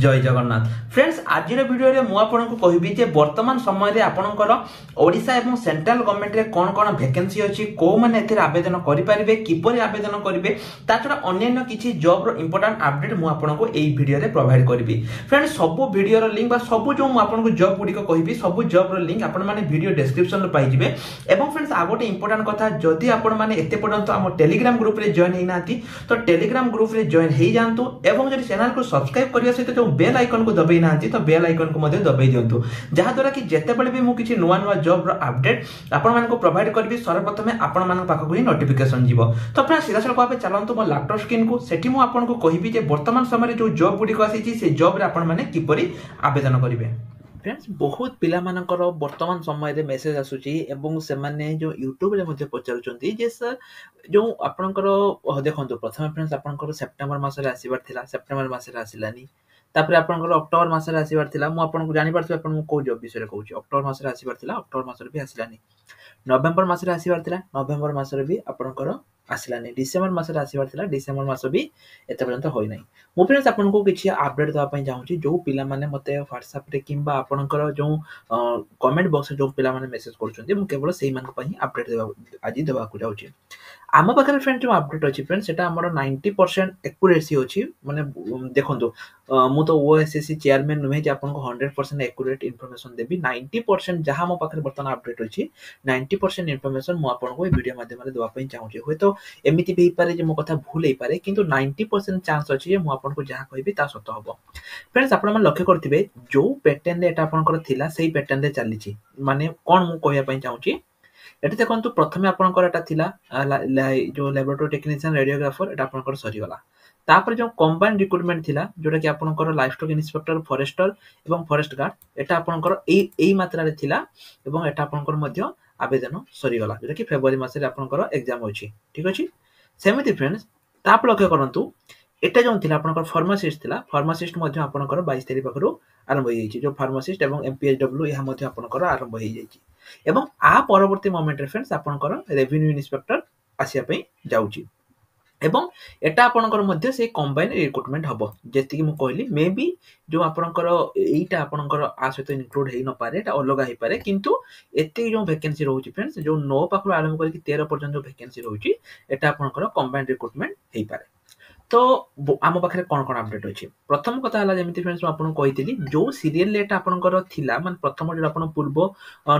जय जगन्नाथ फ्रेंड्स आज वीडियो में आपको कहबी जे वर्तमान समय आपणकर ओडिशा एवं सेंट्रल गवर्नमेंट रे कौन कौन वैकेंसी अच्छी को मैंने आवेदन करेंगे किपर आवेदन करेंगे ताछड़ा अन्य किसी जॉब रो इंपोर्टेंट अपडेट मुझे आपको यही वीडियो रे प्रोवाइड करी फ्रेंड्स सब वीडियो लिंक सब जो आपको जॉब गुड़िक कहि सब जॉब रो लिंक आपण माने वीडियो डिस्क्रिप्शन पाइबे एवं फ्रेंड्स आ गोटे इंपोर्टेंट कथा जदि आपण माने एते पर्यंत हम टेलीग्राम ग्रुप रे जॉइन होना तो टेलीग्राम ग्रुप रे जॉइन हो जातु एवं जब चैनल को सब्सक्राइब करने सहित जो बेल आइकन को दबाई ना तो बेल आइकन को दबाई दिंतु जहाद्वारा कि जितेबाला भी मुझे नुआ नुआ जॉब अपडेट आपण प्रोवाइड करी सर्वप्रथम आपण पाखक ही नोटिफिकेशन जीव तो अपना सीधा सड़क भाव चलतु मो लैपटॉप स्क्रीन को सेठी मु आपको कहबी वर्तमान समय जो जॉब गुड़िक आसी से जॉब रे आपण माने किपरि आवेदन करेंगे। फ्रेंड्स बहुत पिला मानकर वर्तमान समय रे मेसेज आसुची एवं से माने जो यूट्यूब रे मध्ये पचारुचंती जे सर जो आपनकर देखंतु प्रथम फ्रेंड्स आपनकर सेप्टेम्बर मास रे आसीबार थिला सेप्टेम्बर मास रे आसिलानी तापर आपनकर अक्टोबर मास रे आसीबार थिला मु आपनको जानि पारथि आपन को जॉब विषय रे कहूची अक्टोबर मास रे आसीबार थिला अक्टोबर मास रे भी आसिलानी नवेम्बर मास रे आसीबार थिला नवेम्बर मास रे भी आपनकर आसिलानी डिसेम्बर मास रे आसीबार थिला डिसेम्बर मास भी एते पर्यंत होई नै मु फ्रेंड्स आपनको किछि अपडेट दवा पई चाहूची जो पिला माने मते WhatsApp रे किंबा आपनकर जो कमेंट बॉक्स जो पिला माने मेसेज करछन्ती मु केवल सेही मान पई अपडेट देबा आज देबा को जाउची आम पाखे फ्रेंड जो अपडेट अच्छी फ्रेंड से 90% एक्यूरेसी अच्छी माने देखो मु तो ओएसएससी चेयरमैन नुहे आपको 100% एक्यूरेट इनफॉरमेशन देबी 90% जहाँ मो पाखे बर्तमान अपडेट अच्छी 90% इनफॉरमेशन मु आपको वीडियो माध्यम देवा चाहूँगी हे तो एमती भी पारे जे मो कथा भूल हो पारे किंतु 90% चांस अच्छी जे मु आपको जहाँ कहबी ता सत हम फ्रेंड्स आप लक्ष्य करेंगे जो पैटर्न एटा आपनकर थिला सेही पैटर्न रे चली माने कौन मु कहया चाहूँगी एटी देखो प्रथम आपनकर एटा थिला जो लैबोरेटरी टेक्नीशियन रेडियोग्राफर एटा आपनकर सरी गला तापर जो कंबाइंड रिक्रूटमेंट थिला जोटा कि आपनकर लाइफ स्टॉक इंस्पेक्टर फॉरेस्टर एवं फॉरेस्ट गार्ड एटा आपनकर एई मात्रा रे थिला एवं एटा आपनकर मध्य आवेदन सरी गला जोटा कि फेब्रुआरी मास रे आपनकर एग्जाम होची ठीक अछि सेमिति फ्रेंड्स ताप लक्ष्य करंतु एटा जो थिला आपनकर फार्मासिस्ट थिला फार्मासिस्ट मध्य आपनकर 22 तारिख पाखरु आरंभ हो जाइछि जो फार्मासिस्ट एवं एमपीएचडब्ल्यू यहा मध्य आपनकर आरंभ हो जाइछि एवं आ परवर्ती मोमेंट रे फ्रेंड्स आपनकर रेवेन्यू इंस्पेक्टर आसिया पई जाउची एवं एटा आपनकर मध्य से कंबाइन रिक्रूटमेंट हबो जेति कि मु कहली मे बी जो आपनकर एटा आपनकर आ सहित इंक्लूड हेई न पारे एटा अलग हेई पारे किंतु एते जो वैकेंसी रहउची फ्रेंड्स जो 9 पाखरु आरंभ करके 13 पर्यंत जो वैकेंसी रहउची एटा आपनकर कंबाइन रिक्रूटमेंट हेई पारे तो आम पाखे कौन कौन अपडेट अच्छी प्रथम कथा है जमी फ्रेंड्स आपको कही जो सीरियल एटा आपनकर थिला माने प्रथम जो आपन पूर्व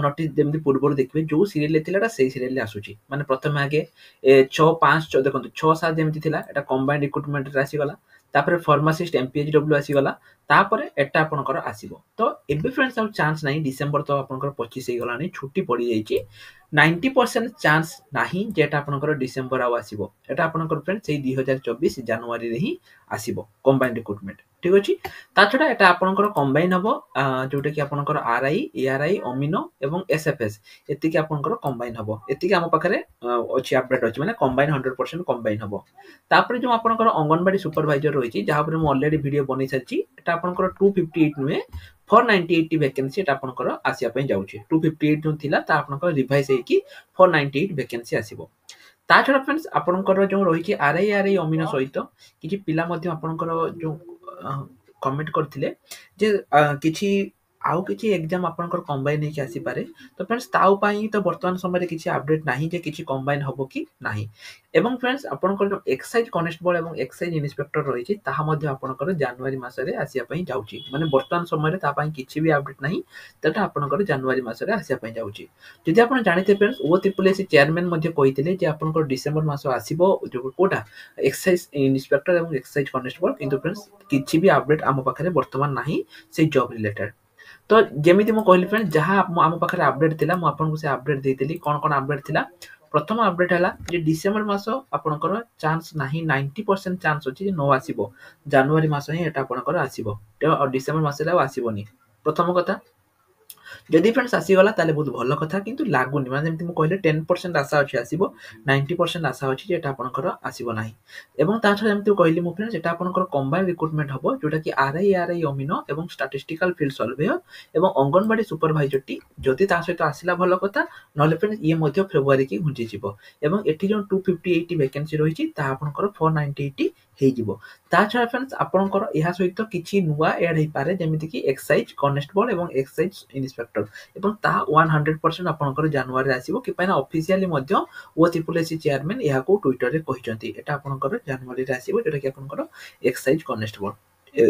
नोटिस जमी पूर्व देखिए जो सीरियल थिला से सीरियल आसूची माने प्रथम आगे 6-5 देखो 6-7 जमी थिला एटा कंबाइंड रिक्रूटमेंट आसीगला तापर फार्मासिस्ट एमपीएचडब्ल्यू आसीगला तापर एटा आपनकर आसीबो तो एबे फ्रेंड्स आ चांस नाही डिसेंबर तो आपनकर 25 हे गलानी छुट्टी पड़ी जाईची 90% चांस नाही जेटा आपनकर डिसेंबर आ आसीबो एटा आपनकर फ्रेंड्स से 2024 जनवरी रे ही आसीबो कंबाइंड रिक्रूटमेंट ठीक अछि ता छडा एटा आपनकर कंबाइन हबो जोटा कि आपनकर आरआई एआरआई अमिनो एवं एसएफएस एति कि आपनकर कंबाइन हबो एति कि हम पाखरे अछि अपडेट अछि माने कंबाइन 100% कंबाइन हबो तापर जो आपनकर अंगनवाड़ी सुपरवाइजर रहिछि जहा पर हम ऑलरेडी वीडियो बनै साछि एटा आपनकर 258 नुए 498 वैकेंसी एटा आपनकर आसिया पई जाउछि 258 जो थिला ता आपनकर रिवाइज हे कि 498 वैकेंसी आसीबो ता छडा फ्रेंड्स आपनकर जो रहिछि आरआई अमिनो सहित किछि पिला मध्ये आपनकर जो कमेंट करथिले जे किछि आउ किछि एग्जाम आपनकर कंबाइन हेकि आसी पारे तो फ्रेंड्स ताउ पई तो वर्तमान समय रे किछि अपडेट नाही जे किछि कंबाइन हबो कि नाही एवं फ्रेंड्स आपनकर जो एक्साइज कॉन्स्टेबल एवं एक्साइज इंस्पेक्टर रहिछि ताहा मध्ये आपनकर जनवरी मास रे आसिया पई जाउछि माने वर्तमान समय रे ता पई किछि भी अपडेट नाही तटा आपनकर जनवरी मास रे आसिया पई जाउछि जदि आपन जानिते फ्रेंड्स ओ त्रिपुलएससी चेयरमैन मध्ये कहिथिले जे आपनकर डिसेंबर मास आसीबो जो कोटा एक्साइज इंस्पेक्टर एवं एक्साइज कॉन्स्टेबल किंतु फ्रेंड्स किछि भी अपडेट आम पाखरे वर्तमान नाही से जॉब रिलेटेड तो जेमिति मो कहली फ्रेंड जहां आम पाखरे अपडेट थिला मो आपन को से अपडेट देइतली कोन कोन अपडेट थिला प्रथम अपडेट हला जे डिसेंबर मास आपनकर चांस नाही 90% चांस अछि जे नो आसीबो जनवरी मास ही एटा आपनकर आसीबो तो डिसेंबर मास रे आसीबोनी प्रथम कथा जदि फ्रेंड्स आसी गला ताले बहुत भलो कथा किंतु लागुनी माने जेमति मु कहले 10% आशा अछि आसीबो 90% आशा अछि जे एटा आपनकर आसीबो नाही एवं ता छडा जेमति कहली मु फ्रेंड्स एटा आपनकर कंबाइन रिक्रूटमेंट हबो जोटा कि आरआई अमिनो एवं स्टैटिस्टिकल फील्ड सर्वेयर एवं अंगनवाड़ी सुपरवाइजर टी जदि ता सहित आसिला भलो कथा नले फ्रेंड्स ये मध्ये फेब्रुआरी की घुंची जिवो एवं एठी जो 258 वैकेंसी रहिछि ता आपनकर 498 ହେଇଯିବ। ତା ଛଡ଼ା ଫ୍ରେଣ୍ଡସ୍ ଆପଣଙ୍କର ଏହା ସହିତ କିଛି ନୂଆ ଆଡ୍ ହେଇପାରେ, ଯେମିତିକି ଏକ୍ସାଇଜ୍ କନେଷ୍ଟବଳ ଏବଂ ଏକ୍ସାଇଜ୍ ଇନ୍ସପେକ୍ଟର, ଏବଂ ତାହା 100% ଆପଣଙ୍କର ଜାନୁଆରୀରେ ଆସିବ। କି ପାଇଁ ନା ଅଫିସିଆଲି ମଧ୍ୟ OSSC ଚେୟାରମ୍ୟାନ୍ ଏହାକୁ ଟ୍ୱିଟରରେ କହିଛନ୍ତି। ଏଟା ଆପଣଙ୍କର ଜାନୁଆରୀରେ ଆସିବ, ଯୋଉଟାକି ଆପଣଙ୍କର ଏକ୍ସାଇଜ୍ କନେଷ୍ଟବଳ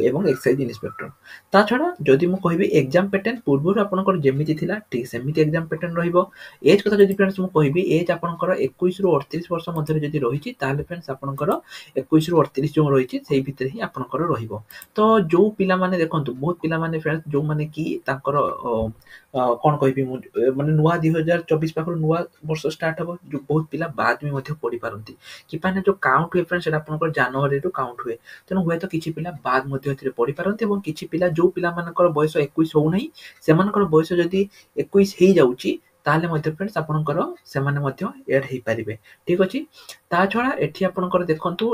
ଏବଂ ଏକ୍ସାଇଜ୍ ଇନ୍ସପେକ୍ଟର। ତା ଛଡ଼ା ଯଦି ମୁଁ କହିବି ଏକ୍ଜାମ ପ୍ୟାଟର୍ନ ପୂର୍ବରୁ ଆପଣଙ୍କର ଯେମିତି ଥିଲା ଠିକ୍ ସେମିତି ଏକ୍ଜାମ ପ୍ୟାଟର୍ନ ରହିବ। ଏଜ୍ କଥା ଯଦି ଫ୍ରେଣ୍ଡସ୍ ମୁଁ କହିବି, ଏଜ୍ ଆପଣଙ୍କର 21ରୁ 38 ବର୍ଷ ମଧ୍ୟରେ ଯଦି ରହିଛି, ତାହେଲେ ଫ୍ରେଣ୍ଡସ୍ ଆପଣଙ୍କର 21ରୁ 38 ଯୋଉ ରହିଛି ସେଇ ଭିତରେ ହିଁ ଆପଣଙ୍କର ରହିବ। ତ ଯୋଉ ପିଲାମାନେ ଦେଖନ୍ତୁ, ବହୁତ ପିଲାମାନେ ଫ୍ରେଣ୍ଡସ୍ ଯୋଉମାନେ କି ତାଙ୍କର କଣ କହିବି ମୁଁ, ମାନେ ନୂଆ 2024 ପାଖରୁ ନୂଆ ବର୍ଷ ଷ୍ଟାର୍ଟ ହବ, ବହୁତ ପିଲା ବାଦ୍ ବି ମଧ୍ୟ ପଡ଼ିପାରନ୍ତି। କି ପାଇଁ ନା ଯୋଉ କାଉଣ୍ଟ ହୁଏ ଫ୍ରେଣ୍ଡସ୍, ସେଟା ଆପଣଙ୍କର ଜାନୁଆରୀରୁ କାଉଣ୍ଟ ହୁଏ। ତେଣୁ ହୁଏତ କିଛି ପିଲା ବାଦ୍ ମଧ୍ୟ ଏଥିରେ ପଡ଼ିପାରନ୍ତି, ଏବଂ କିଛି ପିଲା ଯୋଉ ପିଲାମାନଙ୍କର ବୟସ 21 ହଉନାହିଁ, ସେମାନଙ୍କର ବୟସ ଯଦି 21 ହେଇଯାଉଛି, ତାହେଲେ ମଧ୍ୟ ଫ୍ରେଣ୍ଡସ୍ ଆପଣଙ୍କର ସେମାନେ ମଧ୍ୟ ଏଡ୍ ହେଇପାରିବେ। ଠିକ୍ ଅଛି। ତା ଛଡ଼ା ଏଠି ଆପଣଙ୍କର ଦେଖନ୍ତୁ,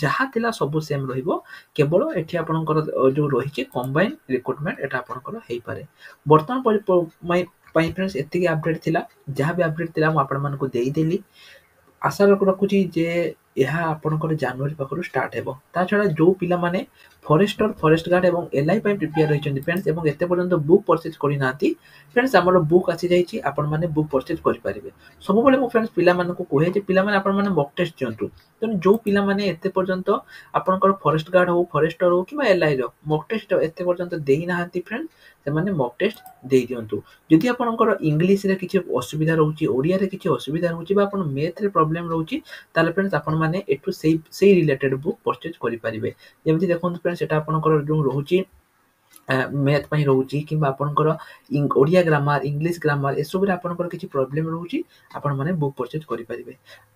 ଯାହା ଥିଲା ସବୁ ସେମ୍ ରହିବ, କେବଳ ଏଠି ଆପଣଙ୍କର ଯୋଉ ରହିଛି କମ୍ବାଇନ୍ ରିକ୍ରୁଟମେଣ୍ଟ, ଏଟା ଆପଣଙ୍କର ହେଇପାରେ। ବର୍ତ୍ତମାନ ପାଇଁ ଫ୍ରେଣ୍ଡସ୍ ଏତିକି ଅପଡେଟ୍ ଥିଲା। ଯାହା ବି ଅପଡେଟ୍ ଥିଲା ମୁଁ ଆପଣମାନଙ୍କୁ ଦେଇଦେଲି। ଆଶା ରଖୁଛି ଯେ ଏହା ଆପଣଙ୍କର ଜାନୁଆରୀ ପାଖରୁ ଷ୍ଟାର୍ଟ ହେବ। ତା ଛଡ଼ା ଯୋଉ ପିଲାମାନେ ଫରେଷ୍ଟର, ଫରେଷ୍ଟ ଗାର୍ଡ ଏବଂ LI ପାଇଁ ପ୍ରିପେୟାର ହୋଇଛନ୍ତି ଫ୍ରେଣ୍ଡସ୍, ଏବଂ ଏତେ ପର୍ଯ୍ୟନ୍ତ ବୁକ୍ ପରଚେଜ୍ କରିନାହାନ୍ତି ଫ୍ରେଣ୍ଡସ୍, ଆମର ବୁକ୍ ଆସିଯାଇଛି, ଆପଣମାନେ ବୁକ୍ ପରଚେଜ୍ କରିପାରିବେ। ସବୁବେଳେ ମୁଁ ଫ୍ରେଣ୍ଡସ୍ ପିଲାମାନଙ୍କୁ କୁହେ ଯେ ପିଲାମାନେ ଆପଣମାନେ ମକ୍ ଟେଷ୍ଟ ଦିଅନ୍ତୁ। ତେଣୁ ଯୋଉ ପିଲାମାନେ ଏତେ ପର୍ଯ୍ୟନ୍ତ ଆପଣଙ୍କର ଫରେଷ୍ଟ ଗାର୍ଡ ହଉ, ଫରେଷ୍ଟର ହଉ କିମ୍ବା LI ର ମକ୍ ଟେଷ୍ଟ ଏତେ ପର୍ଯ୍ୟନ୍ତ ଦେଇନାହାନ୍ତି ଫ୍ରେଣ୍ଡସ୍, ସେମାନେ ମକ୍ ଟେଷ୍ଟ ଦେଇଦିଅନ୍ତୁ। ଯଦି ଆପଣଙ୍କର ଇଂଲିଶରେ କିଛି ଅସୁବିଧା ରହୁଛି, ଓଡ଼ିଆରେ କିଛି ଅସୁବିଧା ରହୁଛି, ବା ଆପଣ ମ୍ୟାଥରେ ପ୍ରୋବ୍ଲେମ୍ ରହୁଛି, ତାହେଲେ ଫ୍ରେଣ୍ଡସ୍ ଆପଣମାନେ ଏଠୁ ସେଇ ରିଲେଟେଡ୍ ବୁକ୍ ପରଚେଜ୍ କରିପାରିବେ। ଯେମିତି ଦେଖନ୍ତୁ ଫ୍ରେଣ୍ଡସ୍, ସେଟା ଆପଣଙ୍କର ଯୋଉ ରହୁଛି ମ୍ୟାଥ୍ ପାଇଁ ରହୁଛି, କିମ୍ବା ଆପଣଙ୍କର ଓଡ଼ିଆ ଗ୍ରାମାର, ଇଂଲିଶ ଗ୍ରାମାର, ଏସବୁରେ ଆପଣଙ୍କର କିଛି ପ୍ରୋବ୍ଲେମ୍ ରହୁଛି, ଆପଣମାନେ ବୁକ୍ ପରଚେଜ୍ କରିପାରିବେ।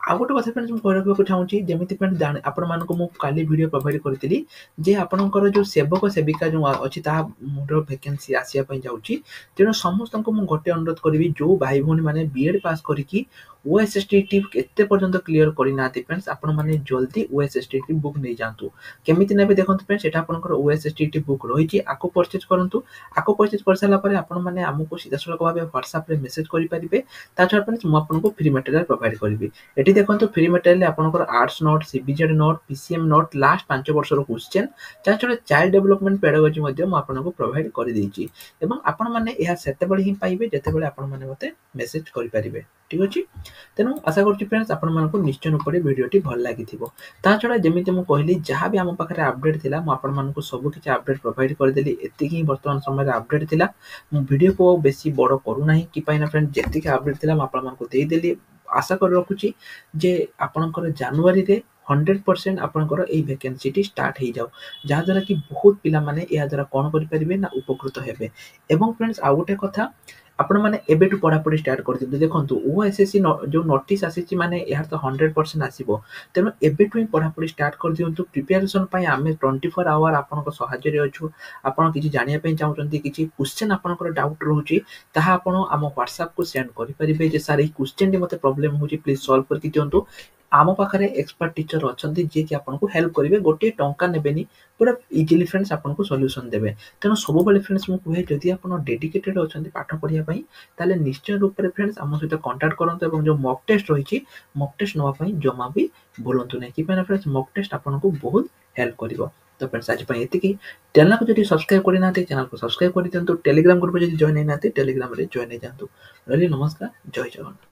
ଆଉ ଗୋଟେ କଥା ଫ୍ରେଣ୍ଡସ୍ ମୁଁ କହିବାକୁ ଚାହୁଁଛି, ଯେମିତି ଫ୍ରେଣ୍ଡସ୍ ଆପଣମାନଙ୍କୁ ମୁଁ କାଲି ଭିଡ଼ିଓ ପ୍ରୋଭାଇଡ୍ କରିଥିଲି ଯେ ଆପଣଙ୍କର ଯୋଉ ସେବକ ସେବିକା ଯୋଉ ଅଛି, ତାହା ମୋର ଭେକେନ୍ସି ଆସିବା ପାଇଁ ଯାଉଛି। ତେଣୁ ସମସ୍ତଙ୍କୁ ମୁଁ ଗୋଟେ ଅନୁରୋଧ କରିବି, ଯୋଉ ଭାଇ ଭଉଣୀ ମାନେ BEd ପାସ୍ କରିକି OSSTT ଏତେ ପର୍ଯ୍ୟନ୍ତ କ୍ଲିୟର କରିନାହାନ୍ତି ଫ୍ରେଣ୍ଡସ୍, ଆପଣମାନେ ଜଲ୍ଦି OSSTT ବୁକ୍ ନେଇଯାଆନ୍ତୁ। କେମିତି ନେବେ ଦେଖନ୍ତୁ ଫ୍ରେଣ୍ଡସ୍, ସେଟା ଆପଣଙ୍କର OSSTT ବୁକ୍ ରହିଛି, ଆକୁ ପରଚେଜ୍ କରନ୍ତୁ। ଆକୁ ପରଚେଜ୍ କରିସାରିଲା ପରେ ଆପଣମାନେ ଆମକୁ ସିଧାସଳଖ ଭାବେ ହ୍ୱାଟ୍ସଆପରେ ମେସେଜ୍ କରିପାରିବେ। ତା ଛଡ଼ା ଫ୍ରେଣ୍ଡସ୍ ମୁଁ ଆପଣଙ୍କୁ ଫ୍ରି ମେଟେରିଆଲ ପ୍ରୋଭାଇଡ୍ କରିବି। ଏଠି ଦେଖନ୍ତୁ, ଫ୍ରି ମେଟେରିଆଲରେ ଆପଣଙ୍କର arts note, CBZ note, PCM note, last 5 ବର୍ଷର କ୍ୱେଶ୍ଚନ୍, ତା ଛଡ଼ା ଚାଇଲ୍ଡ ଡେଭଲପମେଣ୍ଟ ପେଡାଗୋଜି ମଧ୍ୟ ମୁଁ ଆପଣଙ୍କୁ ପ୍ରୋଭାଇଡ୍ କରିଦେଇଛି। ଏବଂ ଆପଣମାନେ ଏହା ସେତେବେଳେ ହିଁ ପାଇବେ ଯେତେବେଳେ ଆପଣମାନେ ମୋତେ ମେସେଜ୍ କରିପାରିବେ। ଠିକ୍ ଅଛି। ତେଣୁ ଆଶା କରୁଛି ଫ୍ରେଣ୍ଡସ୍ ଆପଣମାନଙ୍କୁ ନିଶ୍ଚୟ ରୂପରେ ଭିଡ଼ିଓଟି ଭଲ ଲାଗିଥିବ। ତା ଛଡ଼ା ଯେମିତି ମୁଁ କହିଲି, ଯାହା ବି ଆମ ପାଖରେ ଅପଡେଟ୍ ଥିଲା, ମୁଁ ଆପଣମାନଙ୍କୁ ସବୁ କିଛି ଅପଡେଟ୍ ପ୍ରୋଭାଇଡ୍ କରିଦେଲି। ଏତିକି ହିଁ ବର୍ତ୍ତମାନ ସମୟରେ ଅପଡେଟ୍ ଥିଲା। ମୁଁ ଭିଡ଼ିଓକୁ ଆଉ ବେଶୀ ବଡ଼ କରୁନାହିଁ, କି ପାଇଁ ନା ଫ୍ରେଣ୍ଡସ୍ ଯେତିକି ଅପଡେଟ୍ ଥିଲା ମୁଁ ଆପଣମାନଙ୍କୁ ଦେଇଦେଲି। ଆଶା କରି ରଖୁଛି ଯେ ଆପଣଙ୍କର ଜାନୁଆରୀରେ 100% ଆପଣଙ୍କର ଏଇ ଭେକେନ୍ସିଟି ଷ୍ଟାର୍ଟ ହେଇଯାଉ, ଯାହାଦ୍ୱାରା କି ବହୁତ ପିଲାମାନେ ଏହା ଦ୍ୱାରା କ'ଣ କରିପାରିବେ ନା ଉପକୃତ ହେବେ। ଏବଂ ଫ୍ରେଣ୍ଡସ୍ ଆଉ ଗୋଟେ କଥା, ଆପଣମାନେ ଏବେଠୁ ପଢ଼ାପଢ଼ି ଷ୍ଟାର୍ଟ କରିଦିଅନ୍ତୁ। ଦେଖନ୍ତୁ, OSSC ଯୋଉ ନୋଟିସ୍ ଆସିଛି, ମାନେ ଏହାର ତ 100% ଆସିବ। ତେଣୁ ଏବେଠୁ ହିଁ ପଢ଼ାପଢ଼ି ଷ୍ଟାର୍ଟ କରିଦିଅନ୍ତୁ। ପ୍ରିପାରେସନ୍ ପାଇଁ ଆମେ 24 ଆୱାର ଆପଣଙ୍କ ସାହାଯ୍ୟରେ ଅଛୁ। ଆପଣ କିଛି ଜାଣିବା ପାଇଁ ଚାହୁଁଛନ୍ତି, କିଛି କ୍ୱେଶ୍ଚନ୍ ଆପଣଙ୍କର ଡାଉଟ୍ ରହୁଛି, ତାହା ଆପଣ ଆମ ହ୍ୱାଟ୍ସଆପକୁ ସେଣ୍ଡ କରିପାରିବେ ଯେ ସାର୍ ଏଇ କ୍ୱେଶ୍ଚନ୍ଟି ମୋତେ ପ୍ରୋବ୍ଲେମ୍ ହେଉଛି, ପ୍ଲିଜ୍ ସଲ୍ଭ କରିକି ଦିଅନ୍ତୁ। ଆମ ପାଖରେ ଏକ୍ସପର୍ଟ ଟିଚର ଅଛନ୍ତି, ଯିଏକି ଆପଣଙ୍କୁ ହେଲ୍ପ କରିବେ। ଗୋଟିଏ ଟଙ୍କା ନେବେନି, ପୁରା ଇଜିଲି ଫ୍ରେଣ୍ଡସ୍ ଆପଣଙ୍କୁ ସଲ୍ୟୁସନ୍ ଦେବେ। ତେଣୁ ସବୁବେଳେ ଫ୍ରେଣ୍ଡସ୍ ମୁଁ କୁହେ, ଯଦି ଆପଣ ଡେଡିକେଟେଡ୍ ଅଛନ୍ତି ପାଠ ପଢ଼ିବା ପାଇଁ, ତାହେଲେ ନିଶ୍ଚୟ ରୂପରେ ଫ୍ରେଣ୍ଡସ୍ ଆମ ସହିତ କଣ୍ଟାକ୍ଟ କରନ୍ତୁ। ଏବଂ ଯୋଉ ମକ୍ ଟେଷ୍ଟ ରହିଛି, ମକ୍ ଟେଷ୍ଟ ନେବା ପାଇଁ ଜମା ବି ଭୁଲନ୍ତୁ ନାହିଁ। କି ପାଇଁ ନା ଫ୍ରେଣ୍ଡସ୍ ମକ୍ ଟେଷ୍ଟ ଆପଣଙ୍କୁ ବହୁତ ହେଲ୍ପ କରିବ। ତ ଫ୍ରେଣ୍ଡସ୍ ଆଜି ପାଇଁ ଏତିକି। ଚ୍ୟାନେଲକୁ ଯଦି ସବସ୍କ୍ରାଇବ୍ କରିନାହାନ୍ତି, ଚ୍ୟାନେଲକୁ ସବସ୍କ୍ରାଇବ୍ କରିଦିଅନ୍ତୁ। ଟେଲିଗ୍ରାମ ଗ୍ରୁପରେ ଯଦି ଜଏନ୍ ହେଇନାହାନ୍ତି, ଟେଲିଗ୍ରାମରେ ଜଏନ୍ ହେଇଯାଆନ୍ତୁ। ରହିଲି, ନମସ୍କାର, ଜୟ ଜଗନ୍ନାଥ।